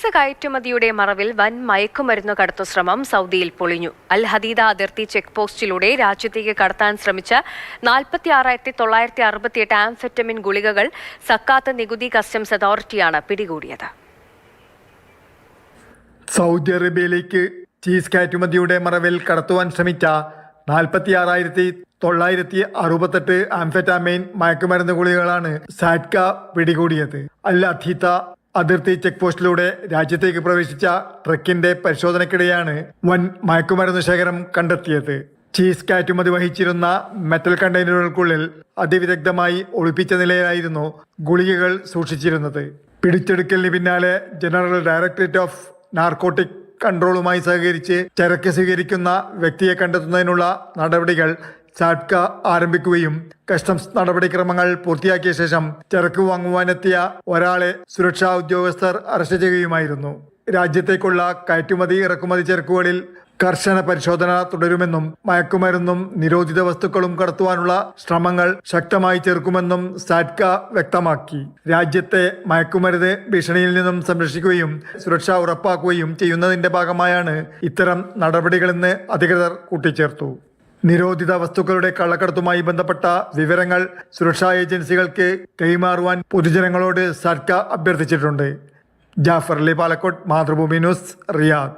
Cheese കയറ്റുമതിയുടെ മറവിൽ വൻ മയക്കുമരുന്ന് കടത്തു ശ്രമം സൗദിയിൽ പൊളിഞ്ഞു. അൽ ഹദീദ അതിർത്തി ചെക്ക് പോസ്റ്റിലൂടെ രാജ്യത്തേക്ക് കടത്താൻ ശ്രമിച്ച 46,968 ആംഫെറ്റമിൻ ഗുളികകൾ സക്കാത്ത് നികുതി കസ്റ്റംസ് അതോറിറ്റിയാണ് പിടികൂടിയത്. സൗദി അറേബ്യയിലേക്ക് ചീസ് കയറ്റുമതിയുടെ മറവിൽ കടത്തുവാൻ ശ്രമിച്ച 46,968 ആംഫെറ്റാമൈൻ മയക്കുമരുന്ന് ഗുളികകളാണ് സാറ്റ്ക പിടികൂടിയത്. അൽ ഹദീദ അതിർത്തി ചെക്ക് പോസ്റ്റിലൂടെ രാജ്യത്തേക്ക് പ്രവേശിച്ച ട്രക്കിന്റെ പരിശോധനയ്ക്കിടെയാണ് വൻ മയക്കുമരുന്ന് ശേഖരം കണ്ടെത്തിയത്. ചീസ് കയറ്റുമതി വഹിച്ചിരുന്ന മെറ്റൽ കണ്ടെയ്നറുകൾക്കുള്ളിൽ അതിവിദഗ്ധമായി ഒളിപ്പിച്ച നിലയിലായിരുന്നു ഗുളികകൾ സൂക്ഷിച്ചിരുന്നത്. പിടിച്ചെടുക്കലിന് പിന്നാലെ ജനറൽ ഡയറക്ടറേറ്റ് ഓഫ് നാർക്കോട്ടിക് കൺട്രോളുമായി സഹകരിച്ച് ചരക്ക് സ്വീകരിക്കുന്ന വ്യക്തിയെ കണ്ടെത്തുന്നതിനുള്ള നടപടികൾ സാറ്റ്ക ആരംഭിക്കുകയും കസ്റ്റംസ് നടപടിക്രമങ്ങൾ പൂർത്തിയാക്കിയ ശേഷം ചരക്ക് വാങ്ങുവാനെത്തിയ ഒരാളെ സുരക്ഷാ ഉദ്യോഗസ്ഥർ അറസ്റ്റ് ചെയ്യുകയുമായിരുന്നു. രാജ്യത്തേക്കുള്ള കയറ്റുമതി ഇറക്കുമതി ചരക്കുകളിൽ കർശന പരിശോധന തുടരുമെന്നും മയക്കുമരുന്നും നിരോധിത വസ്തുക്കളും കടത്തുവാനുള്ള ശ്രമങ്ങൾ ശക്തമായി ചെറുക്കുമെന്നും സാറ്റ്ക വ്യക്തമാക്കി. രാജ്യത്തെ മയക്കുമരുന്ന് ഭീഷണിയിൽ നിന്നും സംരക്ഷിക്കുകയും സുരക്ഷ ഉറപ്പാക്കുകയും ചെയ്യുന്നതിന്റെ ഭാഗമായാണ് ഇത്തരം നടപടികളെന്ന് അധികൃതർ കൂട്ടിച്ചേർത്തു. നിരോധിത വസ്തുക്കളുടെ കള്ളക്കടത്തുമായി ബന്ധപ്പെട്ട വിവരങ്ങൾ സുരക്ഷാ ഏജൻസികൾക്ക് കൈമാറുവാൻ പൊതുജനങ്ങളോട് സാറ്റ്ക അഭ്യർത്ഥിച്ചിട്ടുണ്ട്. Jafar Ali Palakkode, Mathrubhumi news, Riyadh.